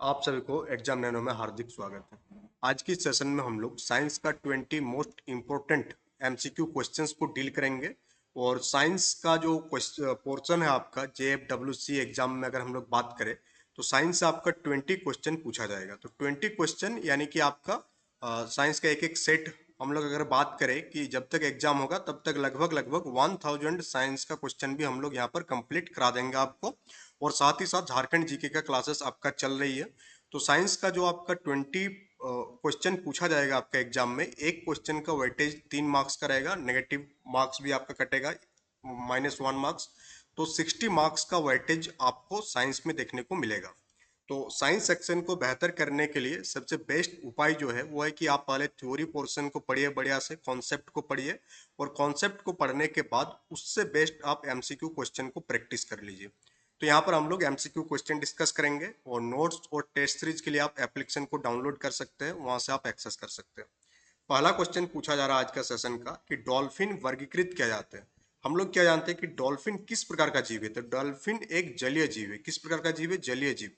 आप सभी को एग्जाम नैनो में हार्दिक स्वागत है। आज की सेशन में हम लोग साइंस का 20 मोस्ट इम्पोर्टेंट एमसीक्यू क्वेश्चंस को डील करेंगे। और साइंस का जो पोर्शन है आपका जेएफडब्ल्यूसी एग्जाम में अगर हम लोग बात करें तो साइंस से आपका 20 क्वेश्चन पूछा जाएगा। तो 20 क्वेश्चन यानी कि आपका साइंस का एक एक सेट हम लोग अगर बात करें कि जब तक एग्जाम होगा तब तक लगभग लगभग 1000 साइंस का क्वेश्चन भी हम लोग यहाँ पर कंप्लीट करा देंगे आपको। और साथ ही साथ झारखंड जीके का क्लासेस आपका चल रही है। तो साइंस का जो आपका 20 क्वेश्चन पूछा जाएगा आपका एग्जाम में, एक क्वेश्चन का वेटेज 3 मार्क्स का रहेगा, नेगेटिव मार्क्स भी आपका कटेगा -1 मार्क्स। तो 60 मार्क्स का वेटेज आपको साइंस में देखने को मिलेगा। तो साइंस सेक्शन को बेहतर करने के लिए सबसे बेस्ट उपाय जो है वो है कि आप पहले थ्योरी पोर्शन को पढ़िए, बढ़िया से कॉन्सेप्ट को पढ़िए। और कॉन्सेप्ट को पढ़ने के बाद उससे बेस्ट आप एमसीक्यू क्वेश्चन को प्रैक्टिस कर लीजिए। तो यहाँ पर हम लोग एमसीक्यू क्वेश्चन डिस्कस करेंगे और नोट्स और टेस्ट सीरीज के लिए आप एप्लीकेशन को डाउनलोड कर सकते हैं, वहां से आप एक्सेस कर सकते हैं। पहला क्वेश्चन पूछा जा रहा है आज का सेशन का कि डॉल्फिन वर्गीकृत किया जाते हैं। हम लोग क्या जानते हैं कि डॉल्फिन किस प्रकार का जीव है? तो डॉल्फिन एक जलीय जीव है। किस प्रकार का जीव है? जलीय जीव।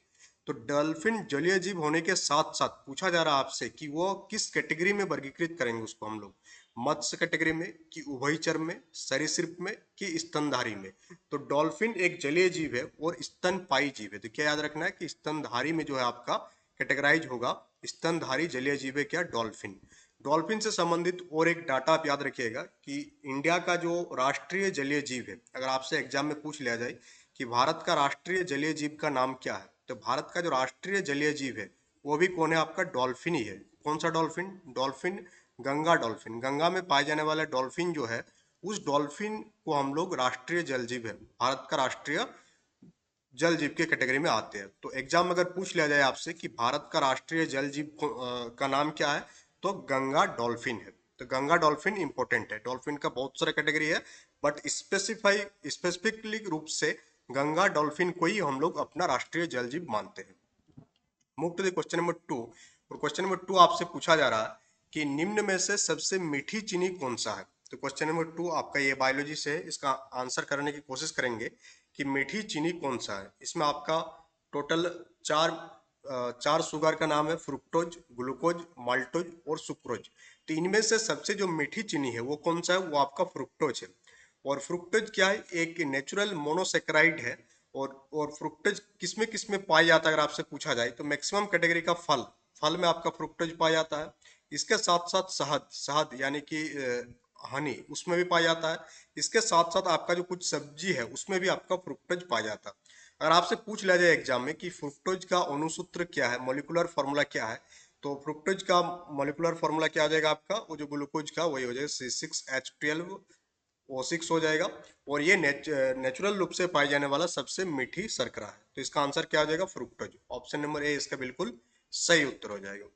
तो डॉल्फिन जलीय जीव होने के साथ साथ पूछा जा रहा है आपसे कि वो किस कैटेगरी में वर्गीकृत करेंगे उसको हम लोग, मत्स्य कैटेगरी में कि उभयचर में, सरीसृप में कि स्तनधारी में। तो डॉल्फिन एक जलीय जीव है और स्तनपायी जीव है। तो क्या याद रखना है कि स्तनधारी में जो है आपका कैटेगराइज होगा, स्तनधारी जलीय जीव है क्या? डॉल्फिन। डॉल्फिन से संबंधित और एक डाटा आप याद रखिएगा कि इंडिया का जो राष्ट्रीय जलीय जीव है, अगर आपसे एग्जाम में पूछ लिया जाए कि भारत का राष्ट्रीय जलीय जीव का नाम क्या है, तो भारत का जो राष्ट्रीय जलीय जीव है वो भी कौन है? आपका डॉल्फिन ही है। कौन सा dolphin? Dolphin Ganga dolphin. Ganga में पाए जाने वाला डॉल्फिन जो है, उस डॉल्फिन को हम लोग राष्ट्रीय जल जीव है, भारत का राष्ट्रीय जल जीव के कैटेगरी में आते हैं। तो एग्जाम में अगर पूछ लिया जाए आपसे कि भारत का राष्ट्रीय जल जीव का नाम क्या है, तो गंगा डॉल्फिन है। तो गंगा डॉल्फिन इंपॉर्टेंट है। डॉल्फिन का बहुत सारा कैटेगरी है, बट स्पेसिफिकली रूप से गंगा डॉल्फिन को ही हम लोग अपना राष्ट्रीय जल जीव मानते हैं। Move to the question number 2। और क्वेश्चन नंबर 2 आपसे पूछा जा रहा है कि निम्न में से सबसे मीठी चीनी कौन सा है? तो क्वेश्चन नंबर 2 आपका ये बायोलॉजी से है, इसका आंसर करने की कोशिश करेंगे कि मीठी चीनी कौन सा है। इसमें आपका टोटल चार चार शुगर का नाम है, फ्रुक्टोज, ग्लूकोज, माल्टोज और सुक्रोज। तो इनमें से सबसे जो मीठी चीनी है वो कौन सा है? वो आपका फ्रुक्टोज है। और फ्रुक्टोज क्या है? एक नेचुरल मोनोसेक्राइड है। और फ्रुक्टोज किसमें पाया जाता है अगर आपसे पूछा जाए तो मैक्सिमम कैटेगरी का फल फल में आपका फ्रुक्टोज पाया जाता है। इसके साथ साथ शहद शहद यानी कि हनी, उसमें भी पाया जाता है। इसके साथ साथ आपका जो कुछ सब्जी है उसमें भी आपका फ्रुक्टोज पाया जाता है। अगर आपसे पूछ लिया जाए एग्जाम में कि फ्रुक्टोज का अणुसूत्र क्या है, मोलिकुलर फॉर्मूला क्या है, तो फ्रुक्टोज का मोलिकुलर फॉर्मूला क्या आ जाएगा आपका? वो जो ग्लूकोज का वही हो जाएगा C6H12 O6 हो जाएगा। और ये नेचुरल रूप से पाई जाने वाला सबसे मीठी शर्करा है। तो इसका आंसर क्या आ जाएगा? फ्रुक्टोज। ऑप्शन नंबर ए इसका बिल्कुल सही उत्तर हो जाएगा।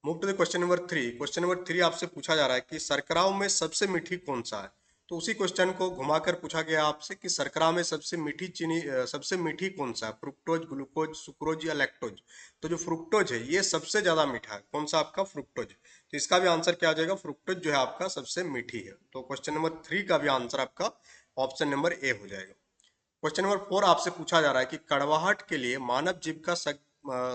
Move to the question number 3। Question number 3 आपसे पूछा जा रहा है कि शर्कराओं में सबसे मीठी कौन सा है? तो उसी क्वेश्चन को घुमाकर पूछा गया आपसे कि शर्करा में सबसे मीठी चीनी सबसे मीठी कौन सा है? फ्रुक्टोज, ग्लूकोज, सुक्रोज या लैक्टोज? तो जो फ्रुक्टोज है ये सबसे ज्यादा मीठा है। कौन सा? आपका फ्रुक्टोज। तो इसका भी आंसर क्या आ जाएगा? फ्रुक्टोज जो है आपका सबसे मीठी है। तो क्वेश्चन नंबर 3 का भी आंसर आपका ऑप्शन नंबर ए हो जाएगा। क्वेश्चन नंबर 4 आपसे पूछा जा रहा है कि कड़वाहट के लिए मानव जीभ का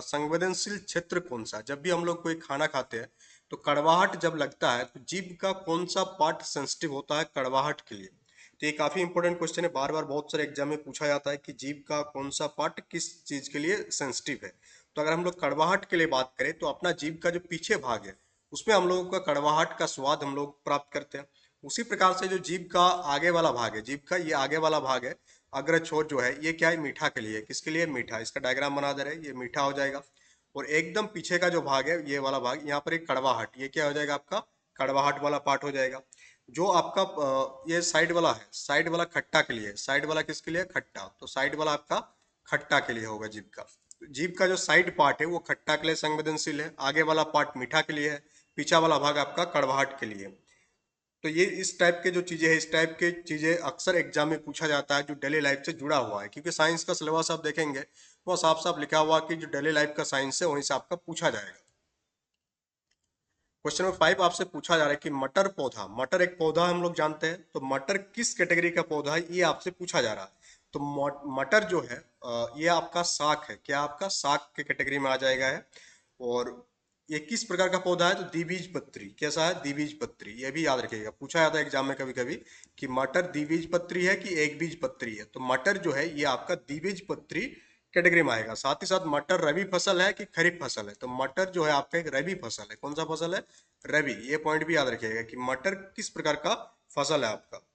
संवेदनशील क्षेत्र कौन सा? जब भी हम लोग कोई खाना खाते हैं तो कड़वाहट जब लगता है तो जीभ का कौन सा पार्ट सेंसिटिव होता है कड़वाहट के लिए? तो ये काफी इंपॉर्टेंट क्वेश्चन है, बार बार बहुत सारे एग्जाम में पूछा जाता है कि जीभ का कौन सा पार्ट किस चीज के लिए सेंसिटिव है। तो अगर हम लोग कड़वाहट के लिए बात करें तो अपना जीभ का जो पीछे भाग है उसमें हम लोगों का कड़वाहट का स्वाद हम लोग प्राप्त करते हैं। उसी प्रकार से जो जीभ का आगे वाला भाग है, जीभ का ये आगे वाला भाग है, अग्र छोर जो है, ये क्या है? मीठा के लिए। किसके लिए? मीठा। इसका डायग्राम बना दे रहे हैं, ये मीठा हो जाएगा। और एकदम पीछे का जो भाग है, ये वाला भाग, यहाँ पर एक कड़वाहट, ये क्या हो जाएगा? आपका कड़वाहट वाला पार्ट हो जाएगा। जो आपका ये साइड वाला है, साइड वाला खट्टा के लिए। साइड वाला किसके लिए? खट्टा। तो साइड वाला आपका खट्टा के लिए होगा जीभ का। जीभ का जो साइड पार्ट है वो खट्टा के लिए संवेदनशील है, आगे वाला पार्ट मीठा के लिए है, पीछा वाला भाग आपका कड़वाहट के लिए। तो ये इस टाइप के जो चीजें हैं, इस टाइप के चीजें अक्सर एग्जाम में पूछा जाता है जो डेली लाइफ से जुड़ा हुआ है, क्योंकि साइंस का सिलेबस आप देखेंगे वो साफ साफ लिखा हुआ कि जो डेली लाइफ का साइंस है वहीं से आपका पूछा जाएगा। क्वेश्चन नंबर 5 आपसे पूछा जा रहा है कि मटर पौधा, मटर एक पौधा हम लोग जानते हैं, तो मटर किस कैटेगरी का पौधा है ये आपसे पूछा जा रहा है। तो मटर जो है ये आपका साग है, क्या आपका साग के कैटेगरी में आ जाएगा है। और ये किस प्रकार का पौधा है, तो द्विबीजपत्री। कैसा है, द्विबीजपत्री। ये भी याद रखिएगा, पूछा जाता है एग्जाम में कभी कभी कि मटर द्विबीजपत्री है कि एक बीजपत्री है। तो मटर जो है ये आपका द्विबीजपत्री कैटेगरी में आएगा। साथ ही साथ मटर रबी फसल है कि खरीफ फसल है, तो मटर जो है आपका एक रबी फसल है। कौन सा फसल है, रबी। ये पॉइंट भी याद रखिएगा कि मटर किस प्रकार का फसल है आपका।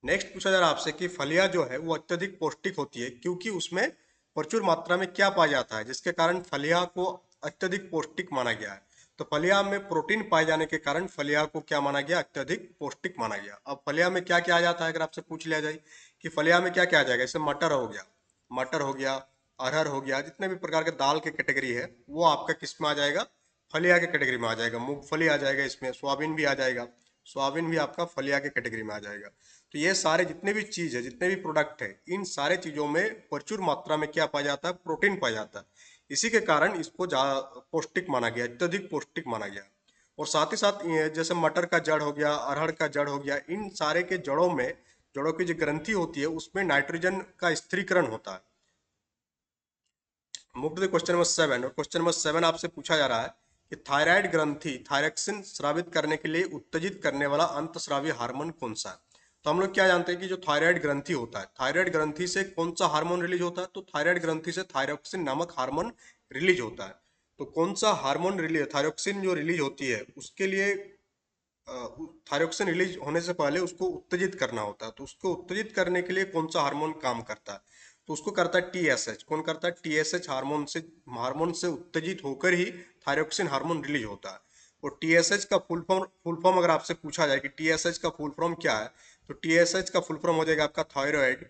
नेक्स्ट पूछा जा रहा है आपसे कि फलियां जो है वो अत्यधिक पौष्टिक होती है क्योंकि उसमें प्रचुर मात्रा में क्या पाया जाता है जिसके कारण फलियां को अत्यधिक पौष्टिक माना गया है। तो फलियां में प्रोटीन पाए जाने के कारण फलियां को क्या माना गया, अत्यधिक पौष्टिक माना गया। अब फलियां में क्या क्या आ जाता है, अगर आपसे पूछ लिया जाए कि फलियां में क्या क्या आ जाएगा, जैसे मटर हो गया, मटर हो गया, अरहर हो गया, जितने भी प्रकार के दाल के कैटेगरी है वो आपका किस में आ जाएगा, फलिया के कैटेगरी में आ जाएगा। मूंगफली आ जाएगा, इसमें सोयाबीन भी आ जाएगा, सोयाबीन भी आपका फलिया के कैटेगरी में आ जाएगा। तो ये सारे जितने भी चीज है, जितने भी प्रोडक्ट है, इन सारे चीजों में प्रचुर मात्रा में क्या पाया जाता है, प्रोटीन पाया जाता है। इसी के कारण इसको पौष्टिक माना गया, अत्यधिक पौष्टिक माना गया। और साथ ही साथ ये जैसे मटर का जड़ हो गया, अरहर का जड़ हो गया, इन सारे के जड़ों में, जड़ों की जो ग्रंथि होती है उसमें नाइट्रोजन का स्थिरीकरण होता है। Move to question number 7। और क्वेश्चन नंबर 7 आपसे पूछा जा रहा है कि थायराइड ग्रंथि थायरॉक्सिन स्रावित करने के लिए उत्तेजित करने वाला अंतस्रावी हार्मोन कौन सा है। तो हम लोग क्या जानते हैं कि जो थायराइड ग्रंथि होता है, थायराइड ग्रंथि से कौन सा हार्मोन रिलीज होता है, तो थायराइड ग्रंथि से थायरॉक्सिन नामक हार्मोन रिलीज होता है। तो कौन सा हार्मोन रिलीज, थायरॉक्सिन जो रिलीज होती है उसके लिए थायरॉक्सिन रिलीज होने से पहले उसको उत्तेजित करना होता है। तो उसको उत्तेजित करने के लिए कौन सा हार्मोन काम करता है, तो उसको करता है टीएसएच। कौन करता है, टीएसएच हार्मोन से उत्तेजित होकर ही थायरॉक्सिन हार्मोन रिलीज होता है। और टीएसएच का फुल फॉर्म अगर आपसे पूछा जाए कि टीएसएच का फुल फॉर्म क्या है, तो टीएसएच का फुल फॉर्म हो जाएगा आपका थायराइड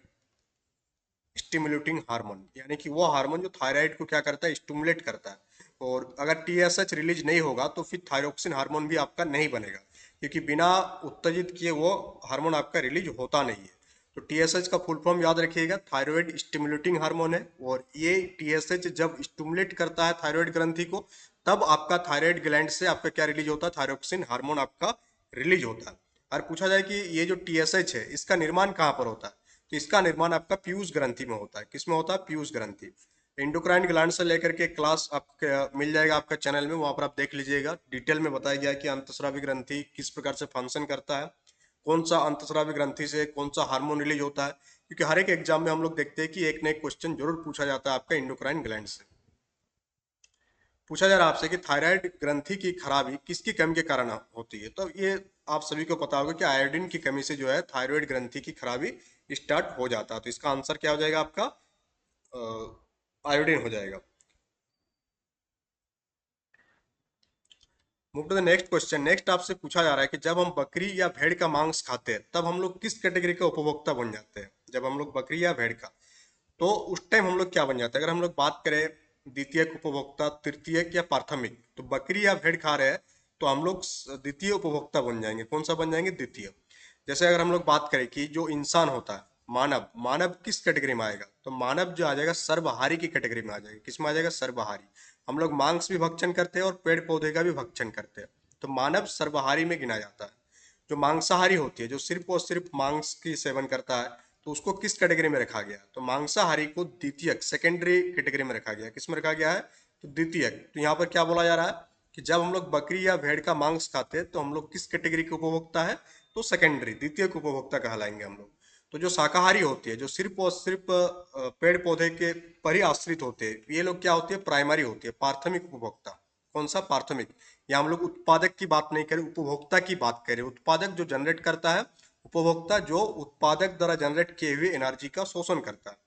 स्टिमुलेटिंग हार्मोन। यानी कि वो हार्मोन जो थायराइड को क्या करता है, स्टिमुलेट करता है। और अगर टीएसएच रिलीज नहीं होगा तो फिर थायरॉक्सिन हार्मोन भी आपका नहीं बनेगा, क्योंकि बिना उत्तेजित किए वो हार्मोन आपका रिलीज होता नहीं है। तो टीएसएच का फुल फॉर्म याद रखिएगा, थायराइड स्टिमुलेटिंग हार्मोन है। और ये टीएसएच जब स्टिमुलेट करता है थायराइड ग्रंथि को, तब आपका थायराइड ग्लैंड से आपका क्या रिलीज होता है, थायरॉक्सिन हार्मोन आपका रिलीज होता है। और पूछा जाए कि ये जो टीएसएच है इसका निर्माण कहाँ पर होता है, तो इसका निर्माण आपका पीयूष ग्रंथि में होता है। किसमें होता है, पीयूष ग्रंथि। इंडोक्राइन ग्लैंड से लेकर के क्लास आपको मिल जाएगा आपका चैनल में, वहां पर आप देख लीजिएगा। डिटेल में बताया गया है कि अंतस्रावी ग्रंथि किस प्रकार से फंक्शन करता है, कौन सा अंतस्रावी ग्रंथि से कौन सा हार्मोन रिलीज होता है। क्योंकि हर एक एग्जाम में हम लोग देखते हैं कि एक न एक क्वेश्चन जरूर पूछा जाता है आपका इंडोक्राइन ग्लैंड से। पूछा जा रहा है आपसे कि थायराइड ग्रंथि की खराबी किसकी कमी के कारण होती है। तो ये आप सभी को पता होगा कि आयोडीन की कमी से जो है थायराइड ग्रंथि की खराबी स्टार्ट हो जाता है। तो इसका आंसर क्या हो जाएगा आपका, आयोडीन हो जाएगा। Move to the next question. Next आपसे पूछा जा रहा है कि जब हम बकरी या भेड़ का मांस खाते हैं तब हम लोग किस कैटेगरी का उपभोक्ता बन जाते हैं। जब हम लोग बकरी या भेड़ का, तो उस टाइम हम लोग क्या बन जाते हैं। अगर हम लोग बात करें द्वितीयक उपभोक्ता, तृतीयक या प्राथमिक, तो बकरी या भेड़ खा रहे हैं तो हम लोग द्वितीय उपभोक्ता बन जाएंगे। कौन सा बन जाएंगे, द्वितीय। जैसे अगर हम लोग बात करें कि जो इंसान होता है, मानव, मानव किस कैटेगरी में आएगा, तो मानव जो आ जाएगा सर्वहारी की कैटेगरी में आ जाएगा। किस में आ जाएगा, सर्वहारी। हम लोग मांस भी भक्षण करते हैं और पेड़ पौधे का भी भक्षण करते हैं, तो मानव सर्वहारी में गिना जाता है। जो मांसाहारी होती है, जो सिर्फ और सिर्फ मांस की सेवन करता है, तो उसको किस कैटेगरी में रखा गया, तो मांसाहारी को द्वितीयक, सेकेंडरी कैटेगरी में रखा गया। किस में रखा गया है, तो द्वितीयक। तो यहाँ पर क्या बोला जा रहा है कि जब हम लोग बकरी या भेड़ का मांस खाते हैं तो हम लोग किस कैटेगरी के उपभोक्ता है, तो सेकेंडरी, द्वितीय उपभोक्ता कहलाएंगे हम लोग। तो जो शाकाहारी होती है, जो सिर्फ और सिर्फ पेड़ पौधे के पर ही आश्रित होते हैं, ये लोग क्या होती है, प्राइमरी होती है, प्राथमिक उपभोक्ता। कौन सा, प्राथमिक। या हम लोग उत्पादक की बात नहीं करें, उपभोक्ता की बात करें। उत्पादक जो जनरेट करता है, उपभोक्ता जो उत्पादक द्वारा जनरेट किए हुए एनर्जी का शोषण करता है।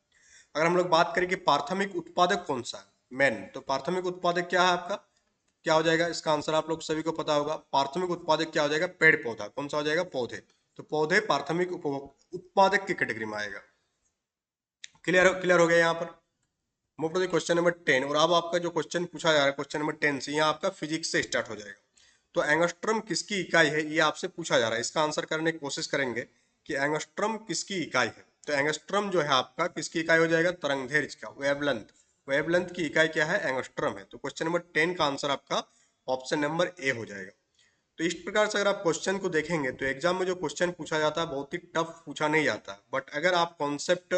अगर हम लोग बात करें कि प्राथमिक उत्पादक कौन सा है, मेन, तो प्राथमिक उत्पादक क्या है आपका, क्या हो जाएगा, इसका आंसर आप लोग सभी को पता होगा। प्राथमिक उत्पादक क्या हो जाएगा, पेड़ पौधा। कौन सा हो जाएगा, पौधे। तो पौधे प्राथमिक उत्पादक की कैटेगरी में आएगा। क्लियर क्लियर हो गया यहाँ पर। Move to question number 10। और अब आपका जो क्वेश्चन पूछा जा रहा है क्वेश्चन नंबर 10 से, यहाँ आपका फिजिक्स से स्टार्ट हो जाएगा। तो एंगस्ट्रम किसकी इकाई है, ये आपसे पूछा जा रहा है। इसका आंसर करने की कोशिश करेंगे कि एंगस्ट्रम किसकी इकाई है। तो एंगस्ट्रम जो है आपका किसकी इकाई हो जाएगा, तरंगदैर्घ्य का, वेवलेंथ। वेवलेंथ की इकाई क्या है, एंगस्ट्रम है। तो क्वेश्चन नंबर 10 का आंसर आपका ऑप्शन नंबर ए हो जाएगा। तो इस प्रकार से अगर आप क्वेश्चन को देखेंगे तो एग्जाम में जो क्वेश्चन पूछा जाता है बहुत ही टफ पूछा नहीं जाता, बट अगर आप कॉन्सेप्ट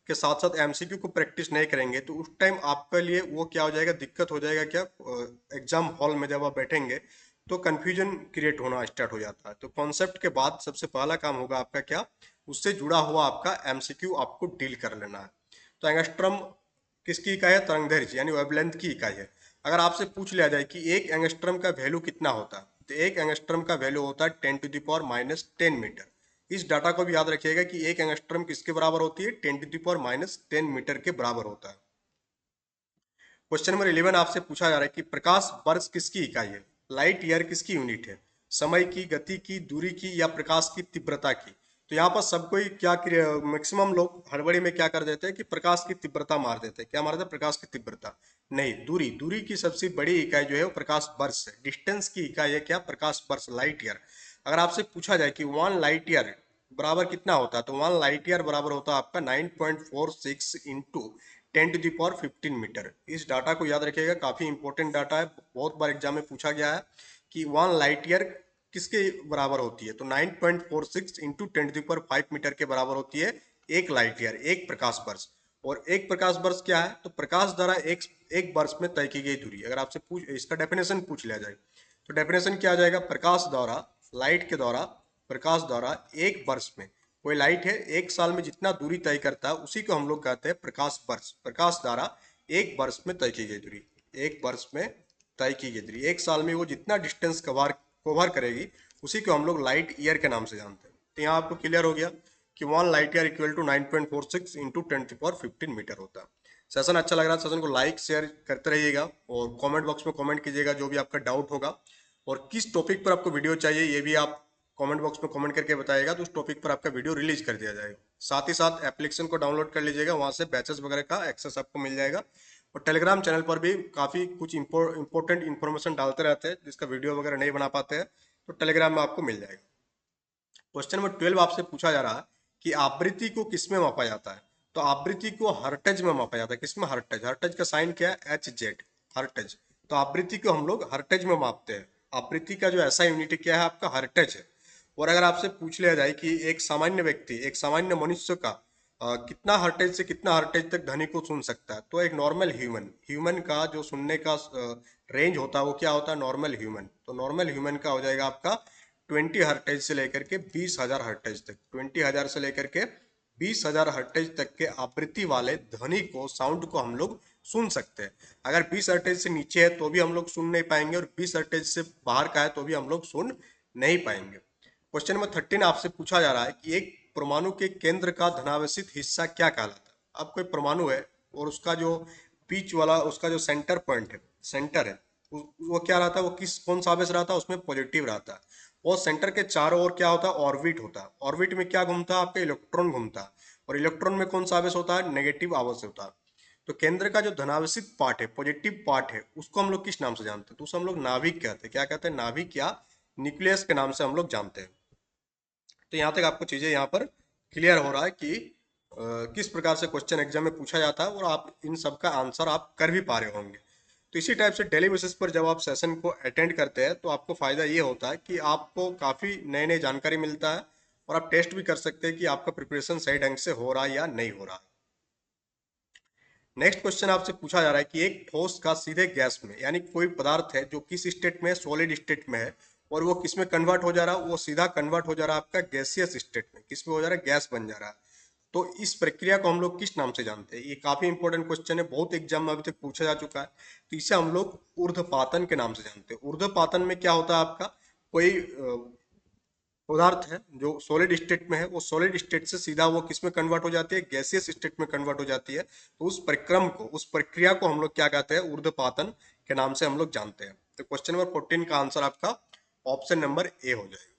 के साथ साथ एमसीक्यू को प्रैक्टिस नहीं करेंगे तो उस टाइम आपके लिए वो क्या हो जाएगा, दिक्कत हो जाएगा क्या, एग्जाम हॉल में जब आप बैठेंगे तो कंफ्यूजन क्रिएट होना स्टार्ट हो जाता है। तो कॉन्सेप्ट के बाद सबसे पहला काम होगा आपका क्या, उससे जुड़ा हुआ आपका एमसीक्यू आपको डील कर लेना है। तो एंगस्ट्रम किसकी इकाई है, तरंगदैर्घ्य यानी वेवलेंथ की इकाई है। अगर आपसे पूछ लिया जाए कि एक एंगस्ट्रम का वैल्यू कितना होता है, तो एक एंगस्ट्रम का वैल्यू होता है 10⁻⁻10 मीटर। इस डाटा को भी याद रखिएगा कि एक एंगस्ट्रम किसके बराबर होती है, 10⁻⁻10 मीटर के बराबर होता है। क्वेश्चन नंबर 11 आपसे पूछा जा रहा है कि प्रकाश वर्ष किसकी इकाई है, लाइट ईयर किसकी यूनिट है, समय की, गति की, दूरी की, या प्रकाश की तीव्रता की। तो यहाँ पर सबको ही क्या, मैक्सिमम लोग हड़बड़ी में क्या कर देते हैं कि प्रकाश की तीव्रता मार देते हैं। क्या मार देते हैं, प्रकाश की तीव्रता नहीं, दूरी। दूरी की सबसे बड़ी इकाई जो है वो प्रकाश वर्ष है। डिस्टेंस की इकाई है क्या, प्रकाश वर्ष, लाइट ईयर। अगर आपसे पूछा जाए कि 1 लाइट ईयर बराबर कितना होता है, तो 1 लाइट ईयर बराबर होता है आपका 9.46 इंटू 10⁻15 मीटर। इस डाटा को याद रखिएगा, काफी इंपॉर्टेंट डाटा है, बहुत बार एग्जाम में पूछा गया है कि 1 लाइट ईयर किसके बराबर होती है, तो 9.46 इंटू 10⁵ मीटर के बराबर होती है एक लाइट ईयर, एक प्रकाश वर्ष। और एक प्रकाश वर्ष क्या है, तो प्रकाश द्वारा एक वर्ष में तय की गई दूरी। अगर आपसे इसका डेफिनेशन पूछ लिया जाए तो डेफिनेशन क्या आ जाएगा, प्रकाश द्वारा, लाइट के द्वारा, प्रकाश द्वारा एक वर्ष में, कोई लाइट है एक साल में जितना दूरी तय करता है उसी को हम लोग कहते हैं प्रकाश वर्ष। प्रकाश द्वारा एक वर्ष में तय की गई दूरी, एक वर्ष में तय की गई दूरी, एक साल में वो जितना डिस्टेंस कवर करेगी उसी को हम लोग लाइट ईयर के नाम से जानते हैं। तो यहाँ आपको क्लियर हो गया कि 1 light year equal to 9.46 into 10⁻15 metre होता है। सेशन अच्छा लग रहा है, सेशन को लाइक शेयर करते रहिएगा और कमेंट बॉक्स में कमेंट कीजिएगा जो भी आपका डाउट होगा, और किस टॉपिक पर आपको वीडियो चाहिए ये भी आप कमेंट बॉक्स में कमेंट करके बताइएगा, तो उस टॉपिक पर आपका वीडियो रिलीज कर दिया जाएगा। साथ ही साथ एप्लीकेशन को डाउनलोड कर लीजिएगा, वहां से बैचेस वगैरह का एक्सेस आपको मिल जाएगा। और टेलीग्राम चैनल पर भी काफ़ी कुछ इंपॉर्टेंट इन्फॉर्मेशन डालते रहते हैं, जिसका वीडियो वगैरह नहीं बना पाते हैं, तो टेलीग्राम में आपको मिल जाएगा। क्वेश्चन नंबर 12 आपसे पूछा जा रहा है कि आवृत्ति को किसमें मापा जाता है, तो आवृत्ति को हर्ट्ज में मापा जाता है। किसमें, हर्ट्ज। हर्ट्ज का साइन क्या है, HZ, हर्ट्ज। तो आवृत्ति को हम लोग हर्ट्ज में मापते हैं। आवृत्ति का जो ऐसा यूनिट क्या है आपका, हर्ट्ज है। और अगर आपसे पूछ लिया जाए कि एक सामान्य व्यक्ति, एक सामान्य मनुष्य का कितना हर्ट्ज से कितना हर्ट्ज तक ध्वनि को सुन सकता है, तो एक नॉर्मल ह्यूमन का जो सुनने का रेंज होता है वो क्या होता है, नॉर्मल ह्यूमन। तो नॉर्मल ह्यूमन का हो जाएगा आपका 20 हर्ट्ज से लेकर के 20,000 हर्ट्ज तक, 20,000 से लेकर के 20,000 हर्ट्ज तक के आवृत्ति वाले ध्वनि को, साउंड को हम लोग सुन सकते हैं। अगर 20 हर्ट्ज से नीचे है तो भी हम लोग सुन नहीं पाएंगे, और 20 हर्ट्ज से बाहर का है तो भी हम लोग सुन नहीं पाएंगे। क्वेश्चन नंबर 13 आपसे पूछा जा रहा है कि एक परमाणु के केंद्र का धनावेशित हिस्सा क्या कहलाता है। अब कोई परमाणु है और उसका जो बीच वाला, उसका जो सेंटर पॉइंट है, सेंटर है, वो क्या रहता है, वो कौन सा आवेश रहता है, उसमें पॉजिटिव रहता है। और सेंटर के चारों ओर क्या होता है, ऑर्बिट होता है। ऑर्बिट में क्या घूमता है, आपका इलेक्ट्रॉन घूमता है, और इलेक्ट्रॉन में कौन सा आवेश होता है, नेगेटिव आवेश होता है। तो केंद्र का जो धनावेशित पार्ट है, पॉजिटिव पार्ट है, उसको हम लोग किस नाम से जानते हैं, तो उसे हम लोग नाभिक कहते हैं। क्या कहते हैं, नाभिक या न्यूक्लियस के नाम से हम लोग जानते हैं। तो यहाँ तक आपको चीजें यहाँ पर क्लियर हो रहा है कि किस प्रकार से क्वेश्चन एग्जाम में पूछा जाता है, और आप इन सब का आंसर आप कर भी पा रहे होंगे। तो इसी टाइप से डेली बेसिस पर जब आप सेशन को अटेंड करते हैं तो आपको फायदा ये होता है कि आपको काफी नई नई जानकारी मिलता है, और आप टेस्ट भी कर सकते हैं कि आपका प्रिपरेशन सही ढंग से हो रहा है या नहीं हो रहा है। नेक्स्ट क्वेश्चन आपसे पूछा जा रहा है कि एक ठोस का सीधे गैस में, यानी कोई पदार्थ है जो किस स्टेट में, सॉलिड स्टेट में है, और वो किस में कन्वर्ट हो जा रहा है, वो सीधा कन्वर्ट हो जा रहा है आपका गैसियस स्टेट में। किस में हो जा रहा है, गैस बन जा रहा है। तो इस प्रक्रिया को हम लोग किस नाम से जानते हैं, ये काफी इंपॉर्टेंट क्वेश्चन है, बहुत एग्जाम में अभी तक पूछा जा चुका है। तो इसे हम लोग ऊर्ध्वपातन के नाम से जानते हैं। ऊर्ध्वपातन में क्या होता है आपका, कोई पदार्थ है जो सॉलिड स्टेट में है, वो सॉलिड स्टेट से सीधा वो किस में कन्वर्ट हो जाती है, गैसियस स्टेट में कन्वर्ट हो जाती है। तो उस परिक्रम को, उस प्रक्रिया को हम लोग क्या कहते हैं, ऊर्ध्वपातन के नाम से हम लोग जानते हैं। तो क्वेश्चन नंबर 14 का आंसर आपका ऑप्शन नंबर ए हो जाएगा।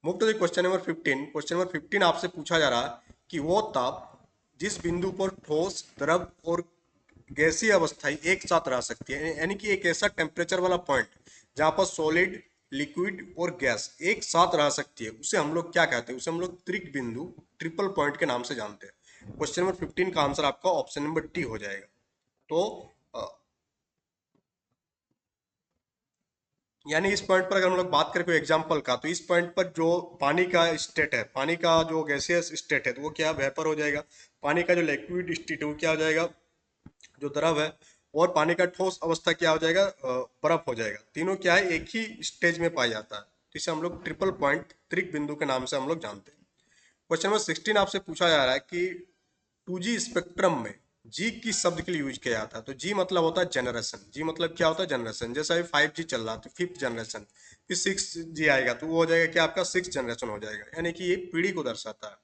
Move to the question number 15। Question number 15 आपसे पूछा जा रहा है कि वो ताप जिस बिंदु पर ठोस, द्रव और गैसीय अवस्थाएं एक साथ रह सकती है, यानी कि एक ऐसा टेम्परेचर वाला पॉइंट जहां पर सॉलिड, लिक्विड और गैस एक साथ रह सकती है, उसे हम लोग क्या कहते हैं, उसे हम लोग त्रिक बिंदु, ट्रिपल पॉइंट के नाम से जानते हैं। क्वेश्चन नंबर 15 का आंसर आपका ऑप्शन नंबर डी हो जाएगा। तो यानी इस पॉइंट पर अगर हम लोग बात करें कोई एग्जांपल का, तो इस पॉइंट पर जो पानी का स्टेट है, पानी का जो गैसियस स्टेट है, तो वो क्या वेपर हो जाएगा। पानी का जो लिक्विड स्टेट है वो क्या हो जाएगा, जो द्रव है। और पानी का ठोस अवस्था क्या हो जाएगा, बर्फ हो जाएगा। तीनों क्या है, एक ही स्टेज में पाया जाता है। तो इसे हम लोग ट्रिपल पॉइंट त्रिक बिंदु के नाम से हम लोग जानते हैं। क्वेश्चन नंबर 16 आपसे पूछा जा रहा है कि 2G स्पेक्ट्रम में जी किस शब्द के लिए यूज किया जाता है। तो जी मतलब होता है जनरेशन। जी मतलब क्या होता है, जनरेशन। जैसा अभी 5G चल रहा है तो फिफ्थ जनरेशन, फिर 6G आएगा तो वो हो जाएगा क्या, आपका सिक्स जनरेशन हो जाएगा। यानी कि ये पीढ़ी को दर्शाता है।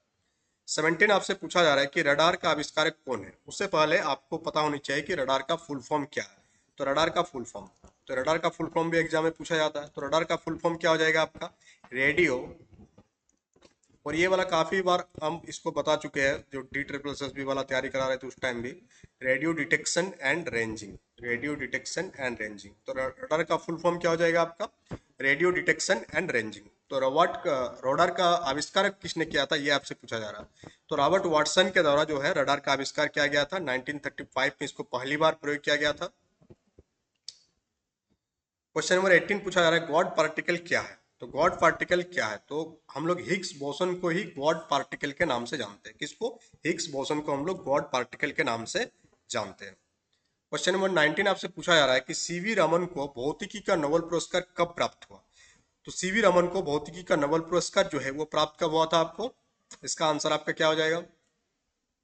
17 आपसे पूछा जा रहा है कि रडार का आविष्कारक कौन है। उससे पहले आपको पता होनी चाहिए कि रडार का फुल फॉर्म क्या है। तो रडार का फुल फॉर्म, तो रडार का फुल फॉर्म भी एग्जाम में पूछा जाता है। तो रडार का फुल फॉर्म क्या हो जाएगा आपका, रेडियो। और ये वाला काफी बार हम इसको बता चुके हैं, जो D SSB वाला तैयारी करा रहे थे उस टाइम भी। Radio detection and ranging, radio detection and ranging. तो रडार का फुल फॉर्म क्या हो जाएगा आपका, रेडियो डिटेक्शन एंड रेंजिंग। तो रडार का आविष्कार किसने किया था, ये आपसे पूछा जा रहा है। तो रॉबर्ट वाटसन के द्वारा जो है रडार का आविष्कार किया गया था। 1935 में इसको पहली बार प्रयोग किया गया था। क्वेश्चन नंबर 18 पूछा जा रहा है गॉड पार्टिकल क्या है। तो गॉड पार्टिकल क्या है, तो हम लोग हिग्स बोसन को ही गॉड पार्टिकल के नाम से जानते हैं। किसको, हिग्स बोसन को हम लोग गॉड पार्टिकल के नाम से जानते हैं। क्वेश्चन नंबर 19 आपसे पूछा जा रहा है कि सीवी रमन को भौतिकी का नोबेल पुरस्कार कब प्राप्त हुआ। तो सीवी रमन को भौतिकी का नोबेल पुरस्कार जो है वो प्राप्त कब हुआ था आपको। इसका आंसर आपका क्या हो जाएगा,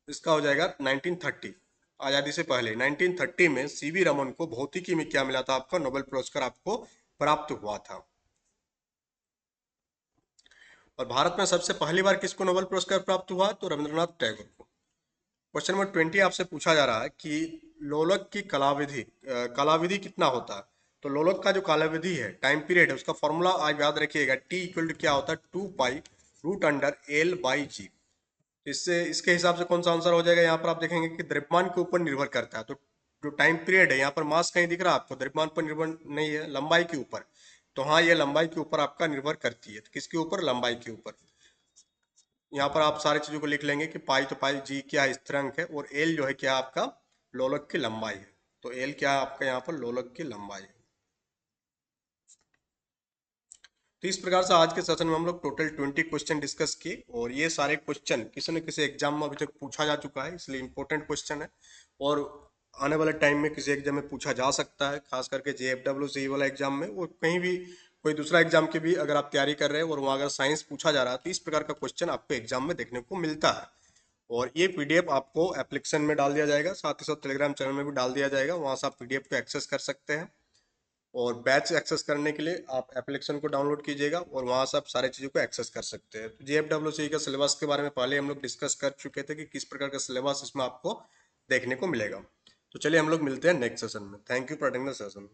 इसका हो जाएगा 1930, आजादी से पहले 1930 में सीवी रमन को भौतिकी में क्या मिला था, आपका नोबेल पुरस्कार आपको प्राप्त हुआ था। और भारत में सबसे पहली बार किसको नोबेल पुरस्कार प्राप्त हुआ, तो रविंद्रनाथ टैगोर को। क्वेश्चन नंबर 20 आपसे पूछा जा रहा है कि लोलक की कलाविधि, कलाविधि कितना होता है। तो लोलक का जो कालाविधि है, टाइम पीरियड है, उसका फॉर्मूला आज याद रखिएगा। टी इक्वल टू क्या होता है, 2 पाई √अंडर L/G। इससे इसके हिसाब से कौन सा आंसर हो जाएगा, यहाँ पर आप देखेंगे कि द्रव्यमान के ऊपर निर्भर करता है। तो जो टाइम पीरियड है, यहाँ पर मास कहीं दिख रहा है आपको, द्रव्यमान पर निर्भर नहीं है, लंबाई के ऊपर। तो हाँ, ये लंबाई के ऊपर आपका निर्भर करती है। तो किसके ऊपर, लंबाई के ऊपर। यहाँ पर आप सारी चीजों को लिख लेंगे कि पाई, तो पाई जी क्या है, स्थिरांक है, और एल जो है क्या आपका, लोलक की लंबाई है। तो एल क्या है आपका, यहाँ पर लोलक की लंबाई है। तो इस प्रकार से आज के सेशन में हम लोग टोटल 20 क्वेश्चन डिस्कस किए, और ये सारे क्वेश्चन किसी न किसी एग्जाम में अभी तक पूछा जा चुका है, इसलिए इंपॉर्टेंट क्वेश्चन है। और आने वाले टाइम में किसी एग्जाम में पूछा जा सकता है, खास करके JFW वाला एग्जाम में, और कहीं भी कोई दूसरा एग्जाम की भी अगर आप तैयारी कर रहे हैं और वहाँ अगर साइंस पूछा जा रहा है, तो इस प्रकार का क्वेश्चन आपको एग्जाम में देखने को मिलता है। और ये PDF आपको एप्लीकेशन में डाल दिया जाएगा, साथ ही साथ टेलीग्राम चैनल में भी डाल दिया जाएगा, वहाँ से आप PDF को एक्सेस कर सकते हैं। और बैच एक्सेस करने के लिए आप एप्लीकेशन को डाउनलोड कीजिएगा, और वहाँ से आप सारी चीज़ों को एक्सेस कर सकते हैं। तो JFW का सिलेबस के बारे में पहले हम लोग डिस्कस कर चुके थे कि किस प्रकार का सिलेबस इसमें आपको देखने को मिलेगा। तो चलिए हम लोग मिलते हैं नेक्स्ट सेशन में। Thank you for attending the session.